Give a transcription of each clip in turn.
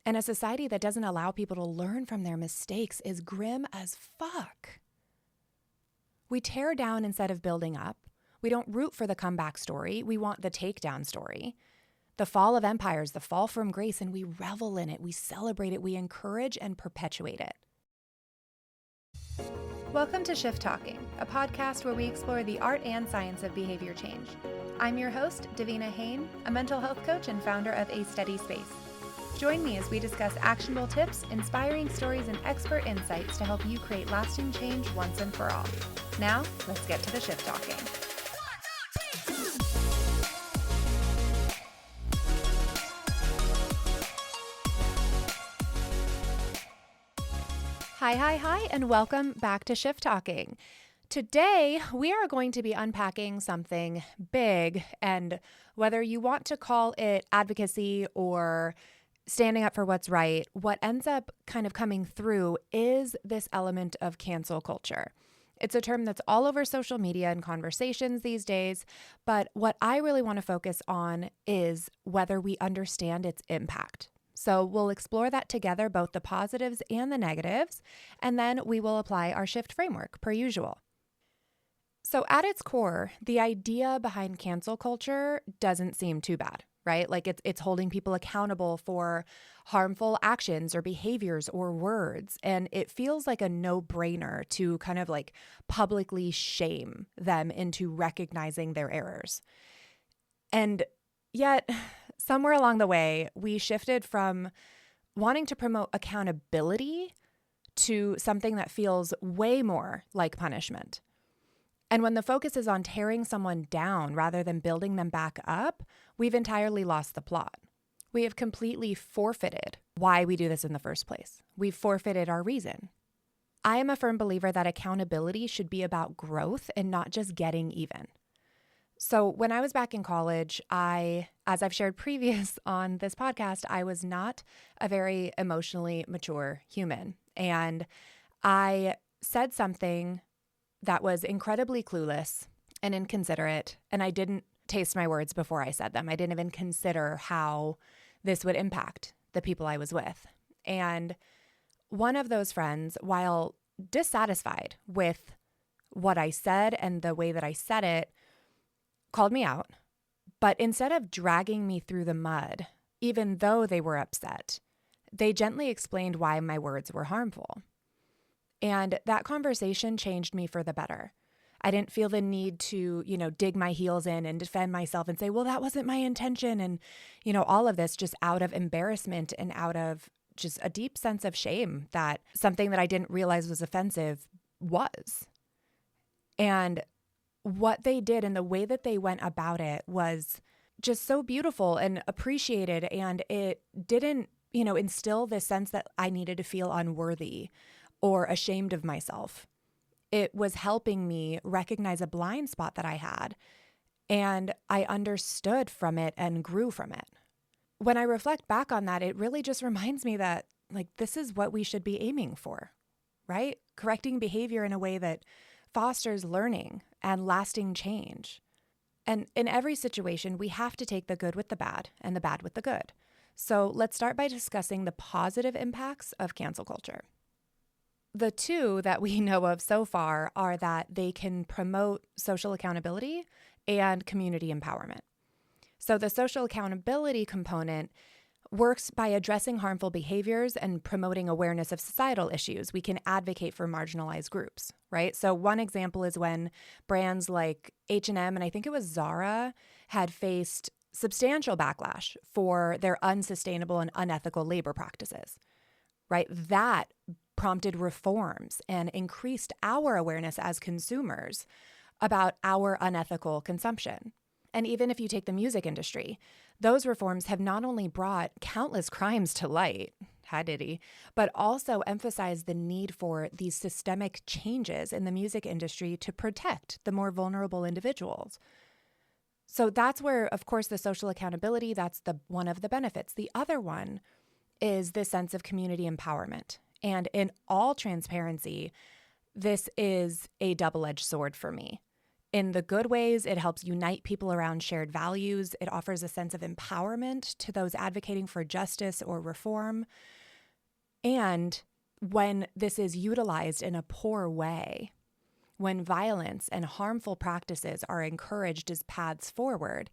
And a society that doesn't allow people to learn from their mistakes is grim as fuck. We tear down instead of building up. We don't root for the comeback story. We want the takedown story. The fall of empires, the fall from grace, and we revel in it. We celebrate it. We encourage and perpetuate it. Welcome to Shift Talking, a podcast where we explore the art and science of behavior change. I'm your host, Davina, a mental health coach and founder of A Steady Space. Join me as we discuss actionable tips, inspiring stories, and expert insights to help you create lasting change once and for all. Now, let's get to the Shift Talking. Hi, and welcome back to Shift Talking. Today, we are going to be unpacking something big, and whether you want to call it advocacy or standing up for what's right, what ends up kind of coming through is this element of cancel culture. It's a term that's all over social media and conversations these days, but what I really want to focus on is whether we understand its impact. So we'll explore that together, both the positives and the negatives, and then we will apply our shift framework per usual. So at its core, the idea behind cancel culture doesn't seem too bad, right? Like it's holding people accountable for harmful actions or behaviors or words. And it feels like a no-brainer to kind of like publicly shame them into recognizing their errors. And yet, somewhere along the way, we shifted from wanting to promote accountability to something that feels way more like punishment. And when the focus is on tearing someone down rather than building them back up, we've entirely lost the plot. We have completely forfeited why we do this in the first place. We've forfeited our reason. I am a firm believer that accountability should be about growth and not just getting even. So when I was back in college, as I've shared previous on this podcast, I was not a very emotionally mature human. And I said something that was incredibly clueless and inconsiderate, and I didn't taste my words before I said them. I didn't even consider how this would impact the people I was with. And one of those friends, while dissatisfied with what I said and the way that I said it, called me out. But instead of dragging me through the mud, even though they were upset, they gently explained why my words were harmful. And that conversation changed me for the better. I didn't feel the need to, dig my heels in and defend myself and say, well, that wasn't my intention. And, all of this just out of embarrassment and out of just a deep sense of shame that something that I didn't realize was offensive was. And what they did and the way that they went about it was just so beautiful and appreciated. And it didn't, instill this sense that I needed to feel unworthy or ashamed of myself. It was helping me recognize a blind spot that I had, and I understood from it and grew from it. When I reflect back on that, it really just reminds me that, this is what we should be aiming for, right? Correcting behavior in a way that fosters learning and lasting change. And in every situation, we have to take the good with the bad and the bad with the good. So let's start by discussing the positive impacts of cancel culture. The two that we know of so far are that they can promote social accountability and community empowerment. So the social accountability component works by addressing harmful behaviors and promoting awareness of societal issues. We can advocate for marginalized groups, right? So one example is when brands like H&M and I think it was Zara had faced substantial backlash for their unsustainable and unethical labor practices, right? That prompted reforms and increased our awareness as consumers about our unethical consumption. And even if you take the music industry, those reforms have not only brought countless crimes to light, hi Diddy, but also emphasized the need for these systemic changes in the music industry to protect the more vulnerable individuals. So that's where, of course, the social accountability, that's one of the benefits. The other one is this sense of community empowerment. And in all transparency, this is a double-edged sword for me. In the good ways, it helps unite people around shared values. It offers a sense of empowerment to those advocating for justice or reform. And when this is utilized in a poor way, when violence and harmful practices are encouraged as paths forward,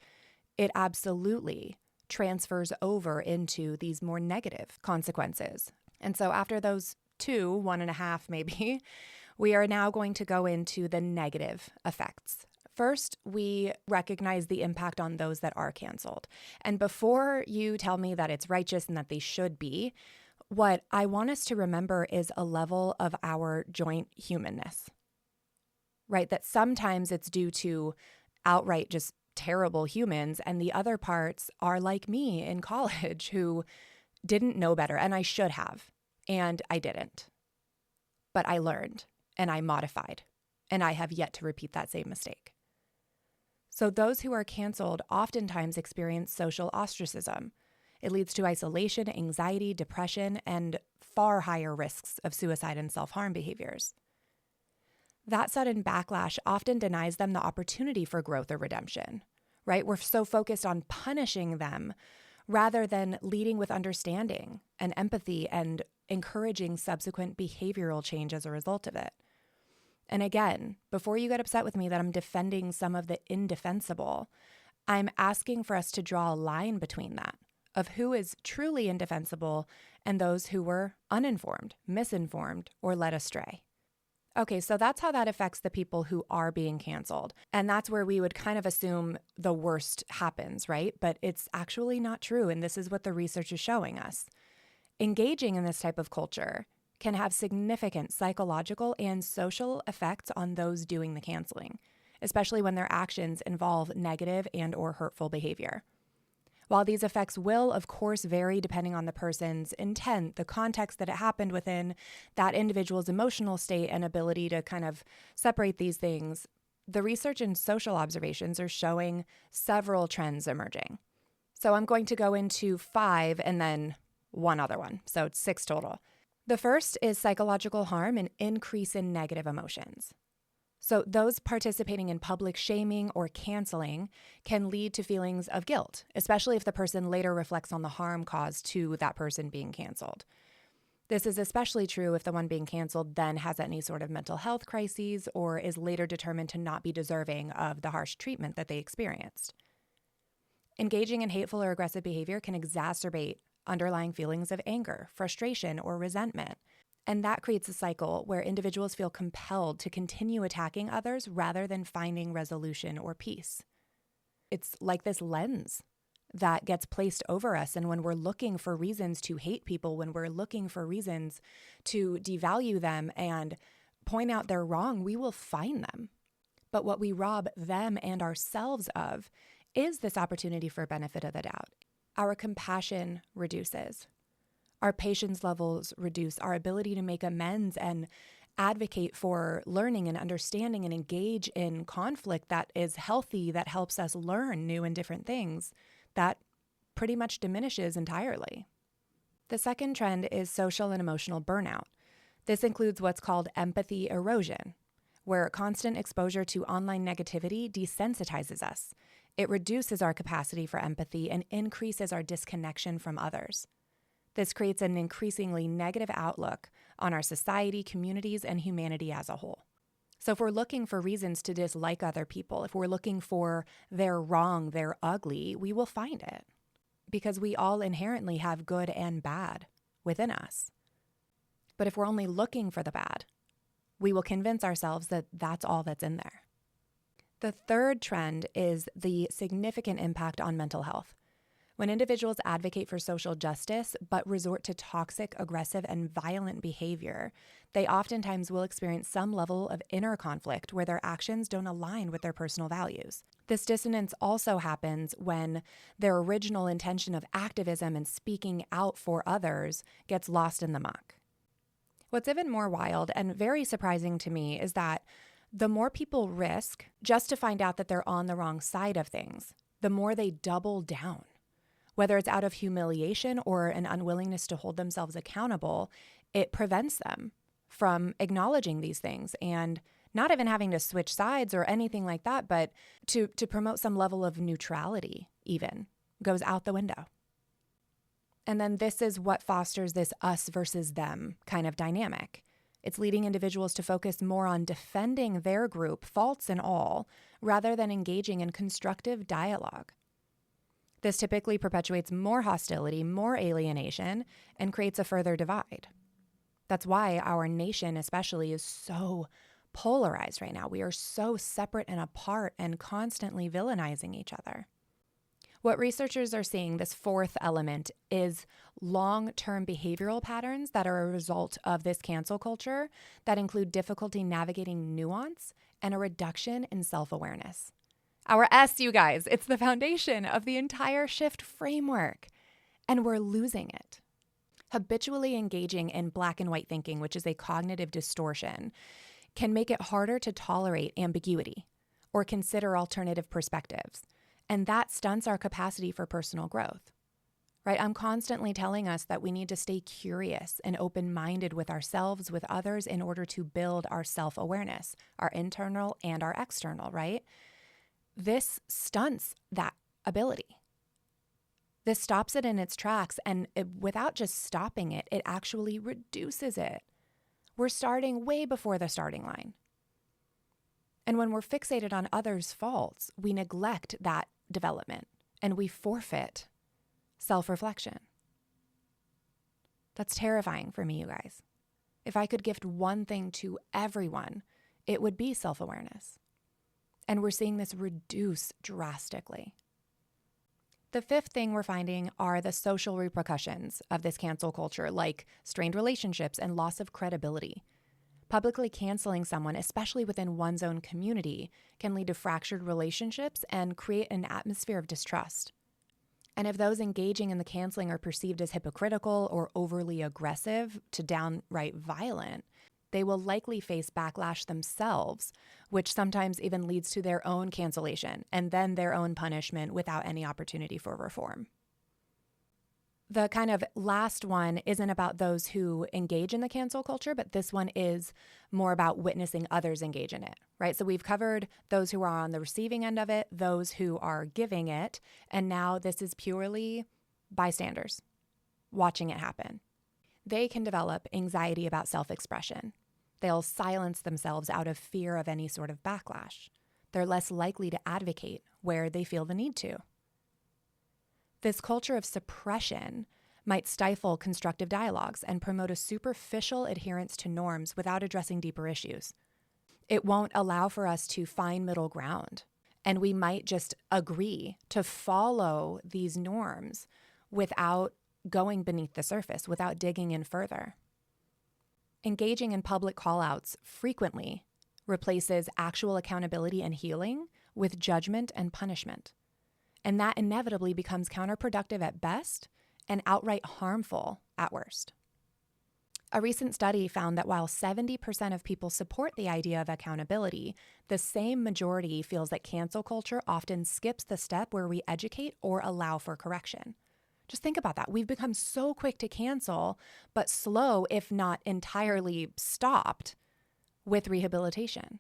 it absolutely transfers over into these more negative consequences. And so after those two, 1.5 maybe, we are now going to go into the negative effects. First, we recognize the impact on those that are canceled. And before you tell me that it's righteous and that they should be, what I want us to remember is a level of our joint humanness, right? That sometimes it's due to outright just terrible humans, and the other parts are like me in college who didn't know better, and I should have, and I didn't. But I learned, and I modified, and I have yet to repeat that same mistake. So those who are canceled oftentimes experience social ostracism. It leads to isolation, anxiety, depression, and far higher risks of suicide and self-harm behaviors. That sudden backlash often denies them the opportunity for growth or redemption, right? We're so focused on punishing them rather than leading with understanding and empathy and encouraging subsequent behavioral change as a result of it. And again, before you get upset with me that I'm defending some of the indefensible, I'm asking for us to draw a line between that, of who is truly indefensible and those who were uninformed, misinformed, or led astray. Okay, so that's how that affects the people who are being canceled. And that's where we would kind of assume the worst happens, right? But it's actually not true. And this is what the research is showing us. Engaging in this type of culture can have significant psychological and social effects on those doing the canceling, especially when their actions involve negative and or hurtful behavior. While these effects will, of course, vary depending on the person's intent, the context that it happened within, that individual's emotional state and ability to kind of separate these things, the research and social observations are showing several trends emerging. So I'm going to go into 5 and then one other one. So it's 6 total. The first is psychological harm and increase in negative emotions. So those participating in public shaming or canceling can lead to feelings of guilt, especially if the person later reflects on the harm caused to that person being canceled. This is especially true if the one being canceled then has any sort of mental health crises or is later determined to not be deserving of the harsh treatment that they experienced. Engaging in hateful or aggressive behavior can exacerbate underlying feelings of anger, frustration, or resentment. And that creates a cycle where individuals feel compelled to continue attacking others rather than finding resolution or peace. It's like this lens that gets placed over us. And when we're looking for reasons to hate people, when we're looking for reasons to devalue them and point out they're wrong, we will find them. But what we rob them and ourselves of is this opportunity for benefit of the doubt. Our compassion reduces. Our patience levels reduce, our ability to make amends and advocate for learning and understanding and engage in conflict that is healthy, that helps us learn new and different things, that pretty much diminishes entirely. The second trend is social and emotional burnout. This includes what's called empathy erosion, where constant exposure to online negativity desensitizes us. It reduces our capacity for empathy and increases our disconnection from others. This creates an increasingly negative outlook on our society, communities, and humanity as a whole. So if we're looking for reasons to dislike other people, if we're looking for they're wrong, they're ugly, we will find it because we all inherently have good and bad within us. But if we're only looking for the bad, we will convince ourselves that that's all that's in there. The third trend is the significant impact on mental health. When individuals advocate for social justice but resort to toxic, aggressive, and violent behavior, they oftentimes will experience some level of inner conflict where their actions don't align with their personal values. This dissonance also happens when their original intention of activism and speaking out for others gets lost in the muck. What's even more wild and very surprising to me is that the more people risk just to find out that they're on the wrong side of things, the more they double down. Whether it's out of humiliation or an unwillingness to hold themselves accountable, it prevents them from acknowledging these things and not even having to switch sides or anything like that, but to promote some level of neutrality even goes out the window. And then this is what fosters this us versus them kind of dynamic. It's leading individuals to focus more on defending their group, faults and all, rather than engaging in constructive dialogue. This typically perpetuates more hostility, more alienation, and creates a further divide. That's why our nation especially is so polarized right now. We are so separate and apart and constantly villainizing each other. What researchers are seeing, this fourth element, is long-term behavioral patterns that are a result of this cancel culture that include difficulty navigating nuance and a reduction in self-awareness. Our S, you guys, it's the foundation of the entire shift framework, and we're losing it. Habitually engaging in black and white thinking, which is a cognitive distortion, can make it harder to tolerate ambiguity or consider alternative perspectives. And that stunts our capacity for personal growth, right? I'm constantly telling us that we need to stay curious and open-minded with ourselves, with others, in order to build our self-awareness, our internal and our external, right? This stunts that ability. This stops it in its tracks, and without just stopping it, it actually reduces it. We're starting way before the starting line. And when we're fixated on others' faults, we neglect that development and we forfeit self-reflection. That's terrifying for me, you guys. If I could gift one thing to everyone, it would be self-awareness. And we're seeing this reduce drastically. The fifth thing we're finding are the social repercussions of this cancel culture, like strained relationships and loss of credibility. Publicly canceling someone, especially within one's own community, can lead to fractured relationships and create an atmosphere of distrust. And if those engaging in the canceling are perceived as hypocritical or overly aggressive to downright violent, they will likely face backlash themselves, which sometimes even leads to their own cancellation and then their own punishment without any opportunity for reform. The kind of last one isn't about those who engage in the cancel culture, but this one is more about witnessing others engage in it, right? So we've covered those who are on the receiving end of it, those who are giving it, and now this is purely bystanders watching it happen. They can develop anxiety about self-expression. They'll silence themselves out of fear of any sort of backlash. They're less likely to advocate where they feel the need to. This culture of suppression might stifle constructive dialogues and promote a superficial adherence to norms without addressing deeper issues. It won't allow for us to find middle ground, and we might just agree to follow these norms without going beneath the surface, without digging in further. Engaging in public call-outs frequently replaces actual accountability and healing with judgment and punishment. And that inevitably becomes counterproductive at best and outright harmful at worst. A recent study found that while 70% of people support the idea of accountability, the same majority feels that cancel culture often skips the step where we educate or allow for correction. Just think about that. We've become so quick to cancel, but slow, if not entirely stopped, with rehabilitation.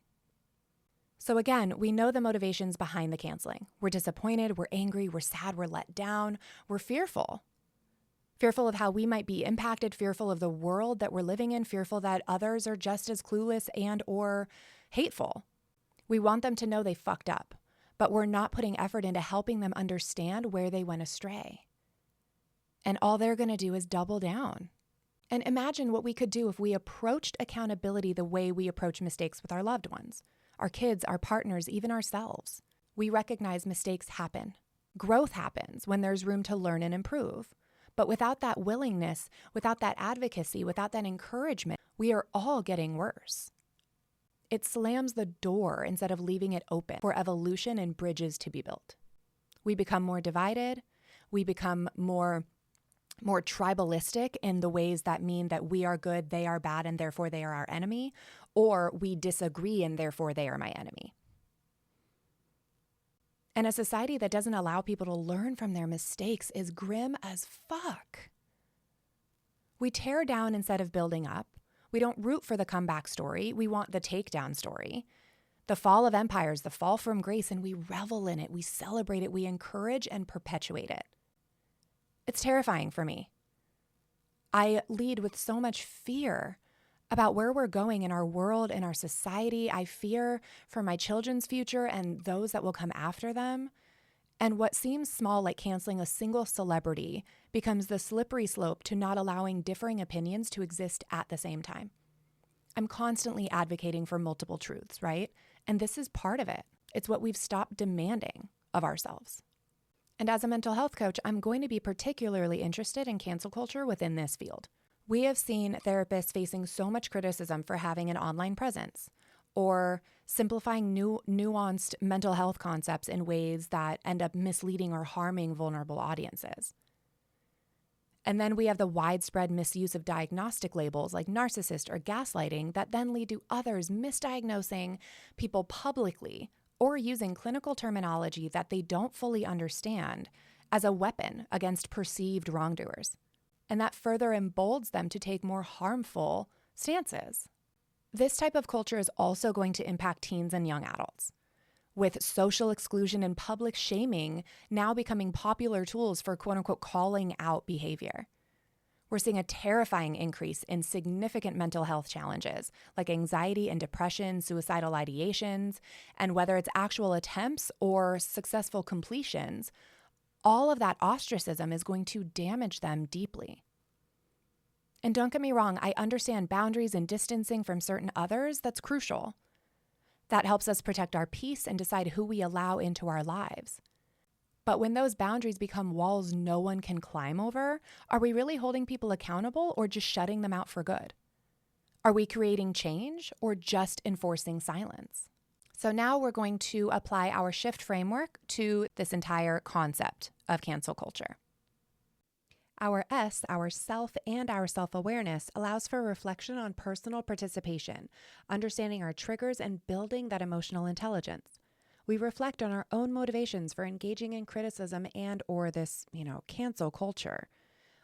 So again, we know the motivations behind the canceling. We're disappointed, we're angry, we're sad, we're let down, we're fearful. Fearful of how we might be impacted, fearful of the world that we're living in, fearful that others are just as clueless and or hateful. We want them to know they fucked up, but we're not putting effort into helping them understand where they went astray. And all they're going to do is double down. And imagine what we could do if we approached accountability the way we approach mistakes with our loved ones, our kids, our partners, even ourselves. We recognize mistakes happen. Growth happens when there's room to learn and improve. But without that willingness, without that advocacy, without that encouragement, we are all getting worse. It slams the door instead of leaving it open for evolution and bridges to be built. We become more divided. We become more tribalistic in the ways that mean that we are good, they are bad, and therefore they are our enemy, or we disagree and therefore they are my enemy. And a society that doesn't allow people to learn from their mistakes is grim as fuck. We tear down instead of building up. We don't root for the comeback story. We want the takedown story. The fall of empires, the fall from grace, and we revel in it. We celebrate it. We encourage and perpetuate it. It's terrifying for me. I lead with so much fear about where we're going in our world, in our society. I fear for my children's future and those that will come after them. And what seems small, like canceling a single celebrity, becomes the slippery slope to not allowing differing opinions to exist at the same time. I'm constantly advocating for multiple truths, right? And this is part of it. It's what we've stopped demanding of ourselves. And as a mental health coach, I'm going to be particularly interested in cancel culture within this field. We have seen therapists facing so much criticism for having an online presence or simplifying nuanced mental health concepts in ways that end up misleading or harming vulnerable audiences. And then we have the widespread misuse of diagnostic labels like narcissist or gaslighting that then lead to others misdiagnosing people publicly or using clinical terminology that they don't fully understand as a weapon against perceived wrongdoers. And that further emboldens them to take more harmful stances. This type of culture is also going to impact teens and young adults, with social exclusion and public shaming now becoming popular tools for quote-unquote calling out behavior. We're seeing a terrifying increase in significant mental health challenges like anxiety and depression, suicidal ideations, and whether it's actual attempts or successful completions, all of that ostracism is going to damage them deeply. And don't get me wrong, I understand boundaries and distancing from certain others, that's crucial. That helps us protect our peace and decide who we allow into our lives. But when those boundaries become walls no one can climb over, are we really holding people accountable or just shutting them out for good? Are we creating change or just enforcing silence? So now we're going to apply our shift framework to this entire concept of cancel culture. Our S, our self, and our self-awareness allows for reflection on personal participation, understanding our triggers, and building that emotional intelligence. We reflect on our own motivations for engaging in criticism and or this, cancel culture.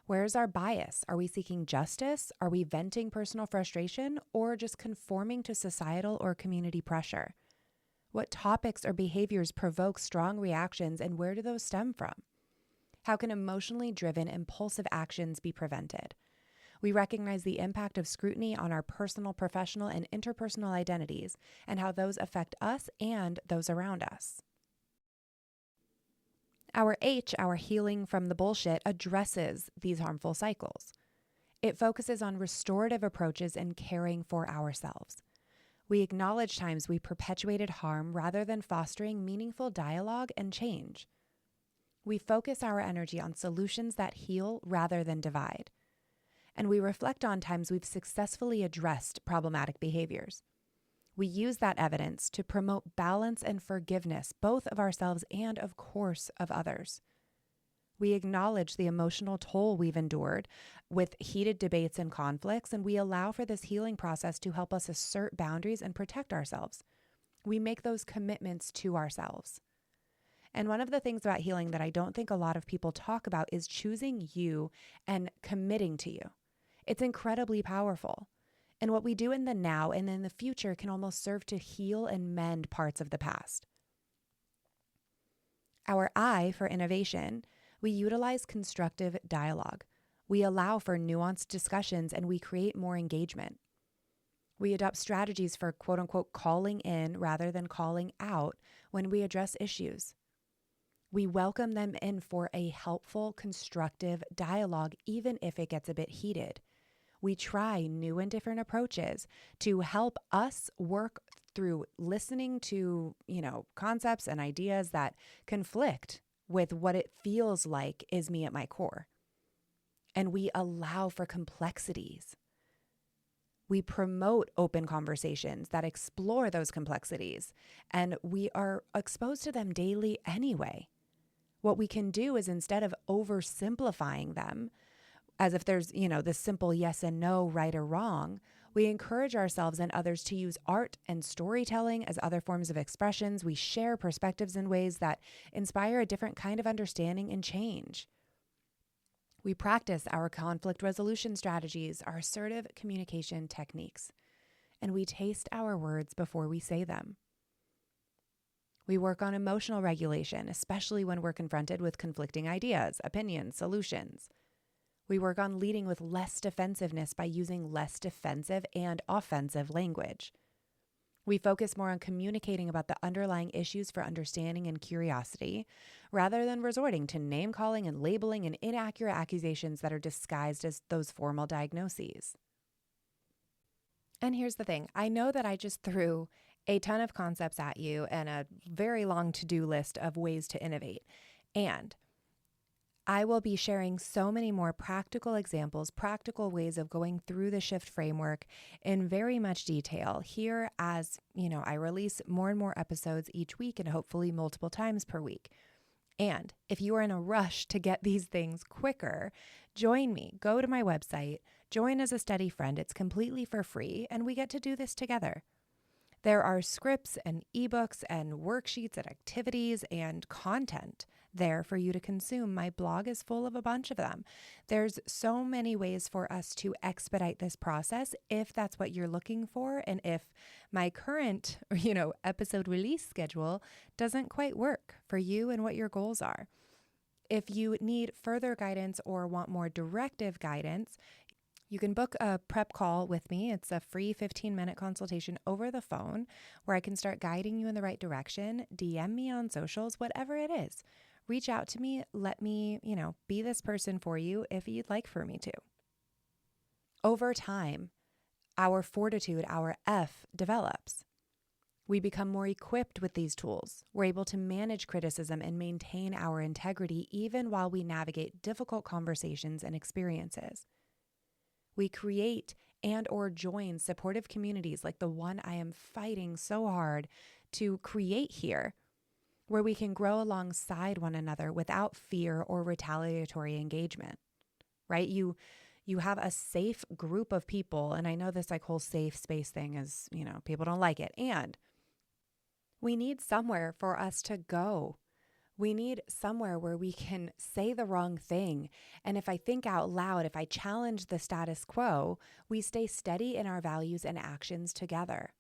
Where's our bias? Are we seeking justice? Are we venting personal frustration or just conforming to societal or community pressure? What topics or behaviors provoke strong reactions and where do those stem from? How can emotionally driven, impulsive actions be prevented? We recognize the impact of scrutiny on our personal, professional, and interpersonal identities and how those affect us and those around us. Our H, our healing from the bullshit, addresses these harmful cycles. It focuses on restorative approaches and caring for ourselves. We acknowledge times we perpetuated harm rather than fostering meaningful dialogue and change. We focus our energy on solutions that heal rather than divide. And we reflect on times we've successfully addressed problematic behaviors. We use that evidence to promote balance and forgiveness, both of ourselves and, of course, of others. We acknowledge the emotional toll we've endured with heated debates and conflicts, and we allow for this healing process to help us assert boundaries and protect ourselves. We make those commitments to ourselves. And one of the things about healing that I don't think a lot of people talk about is choosing you and committing to you. It's incredibly powerful. And what we do in the now and in the future can almost serve to heal and mend parts of the past. Our I for innovation, we utilize constructive dialogue. We allow for nuanced discussions and we create more engagement. We adopt strategies for quote unquote calling in rather than calling out when we address issues. We welcome them in for a helpful, constructive dialogue, even if it gets a bit heated. We try new and different approaches to help us work through listening to, concepts and ideas that conflict with what it feels like is me at my core. And we allow for complexities. We promote open conversations that explore those complexities, and we are exposed to them daily anyway. What we can do is instead of oversimplifying them, as if there's, this simple yes and no, right or wrong, we encourage ourselves and others to use art and storytelling as other forms of expressions. We share perspectives in ways that inspire a different kind of understanding and change. We practice our conflict resolution strategies, our assertive communication techniques, and we taste our words before we say them. We work on emotional regulation, especially when we're confronted with conflicting ideas, opinions, solutions. We work on leading with less defensiveness by using less defensive and offensive language. We focus more on communicating about the underlying issues for understanding and curiosity, rather than resorting to name-calling and labeling and inaccurate accusations that are disguised as those formal diagnoses. And here's the thing. I know that I just threw a ton of concepts at you and a very long to-do list of ways to innovate. And I will be sharing so many more practical examples, practical ways of going through the shift framework in very much detail here as, I release more and more episodes each week and hopefully multiple times per week. And if you are in a rush to get these things quicker, join me. Go to my website, join as a study friend. It's completely for free, and we get to do this together. There are scripts and ebooks and worksheets and activities and content there for you to consume. My blog is full of a bunch of them. There's so many ways for us to expedite this process if that's what you're looking for, and if my current, episode release schedule doesn't quite work for you and what your goals are. If you need further guidance or want more directive guidance, you can book a prep call with me. It's a free 15-minute consultation over the phone where I can start guiding you in the right direction. DM me on socials, whatever it is. Reach out to me. Let me, be this person for you if you'd like for me to. Over time, our fortitude, our F, develops. We become more equipped with these tools. We're able to manage criticism and maintain our integrity even while we navigate difficult conversations and experiences. We create and or join supportive communities like the one I am fighting so hard to create here, where we can grow alongside one another without fear or retaliatory engagement, right? You have a safe group of people, and I know this whole safe space thing is, people don't like it. And we need somewhere for us to go. We need somewhere where we can say the wrong thing. And if I think out loud, if I challenge the status quo, we stay steady in our values and actions together.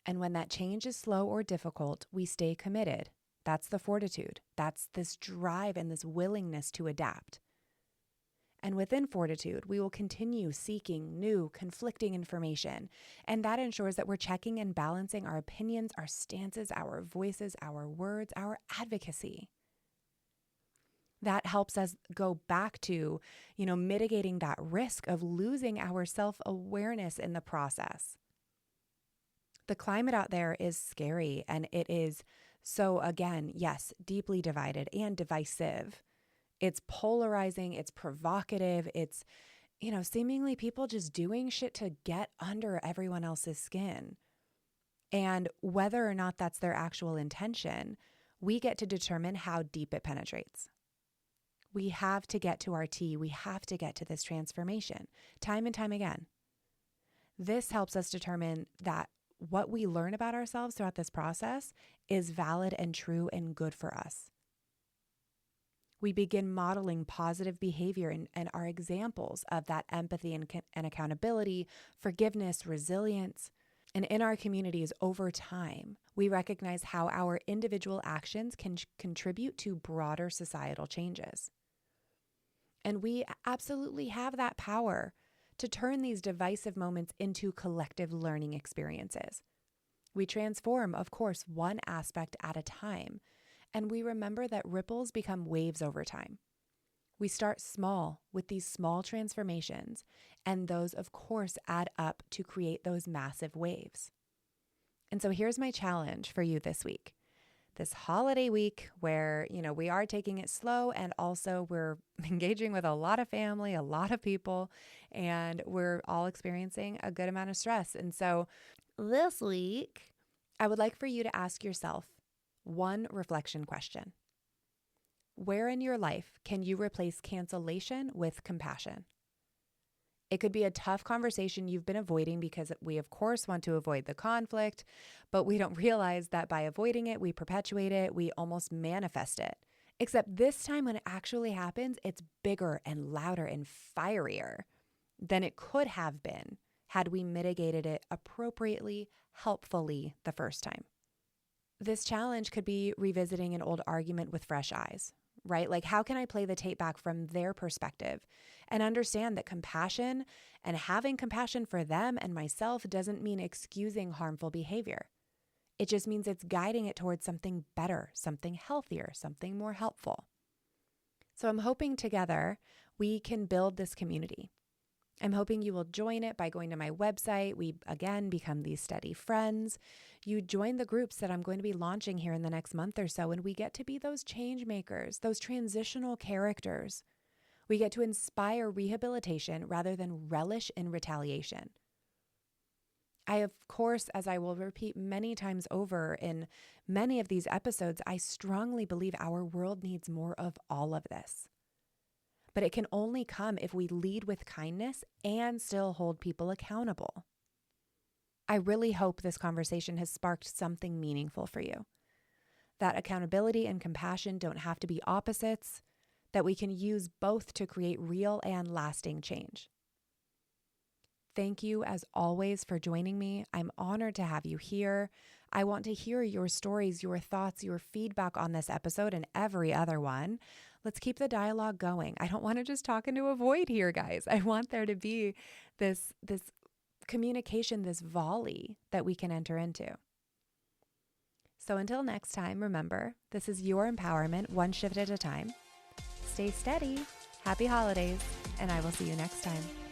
And when that change is slow or difficult, we stay committed. That's the fortitude. That's this drive and this willingness to adapt. And within fortitude, we will continue seeking new, conflicting information. And that ensures that we're checking and balancing our opinions, our stances, our voices, our words, our advocacy. That helps us go back to, mitigating that risk of losing our self-awareness in the process. The climate out there is scary, and it is so, again, yes, deeply divided and divisive. It's polarizing, it's provocative, it's, seemingly people just doing shit to get under everyone else's skin. And whether or not that's their actual intention, we get to determine how deep it penetrates. We have to get to our T. We have to get to this transformation time and time again. This helps us determine that what we learn about ourselves throughout this process is valid and true and good for us. We begin modeling positive behavior and are examples of that empathy and accountability, forgiveness, resilience. And in our communities over time, we recognize how our individual actions can contribute to broader societal changes. And we absolutely have that power to turn these divisive moments into collective learning experiences. We transform, of course, one aspect at a time. And we remember that ripples become waves over time. We start small with these small transformations, and those, of course, add up to create those massive waves. And so here's my challenge for you this week. This holiday week where, we are taking it slow, and also we're engaging with a lot of family, a lot of people, and we're all experiencing a good amount of stress. And so this week, I would like for you to ask yourself one reflection question. Where in your life can you replace cancellation with compassion? It could be a tough conversation you've been avoiding because we, of course, want to avoid the conflict, but we don't realize that by avoiding it, we perpetuate it, we almost manifest it. Except this time when it actually happens, it's bigger and louder and fierier than it could have been had we mitigated it appropriately, helpfully the first time. This challenge could be revisiting an old argument with fresh eyes, right? Like, how can I play the tape back from their perspective and understand that compassion and having compassion for them and myself doesn't mean excusing harmful behavior. It just means it's guiding it towards something better, something healthier, something more helpful. So I'm hoping together we can build this community. I'm hoping you will join it by going to my website. We, again, become these steady friends. You join the groups that I'm going to be launching here in the next month or so, and we get to be those change makers, those transitional characters. We get to inspire rehabilitation rather than relish in retaliation. I, of course, as I will repeat many times over in many of these episodes, I strongly believe our world needs more of all of this. But it can only come if we lead with kindness and still hold people accountable. I really hope this conversation has sparked something meaningful for you. That accountability and compassion don't have to be opposites, that we can use both to create real and lasting change. Thank you, as always, for joining me. I'm honored to have you here. I want to hear your stories, your thoughts, your feedback on this episode and every other one. Let's keep the dialogue going. I don't want to just talk into a void here, guys. I want there to be this communication, this volley that we can enter into. So until next time, remember, this is your empowerment, one shift at a time. Stay steady. Happy holidays, and I will see you next time.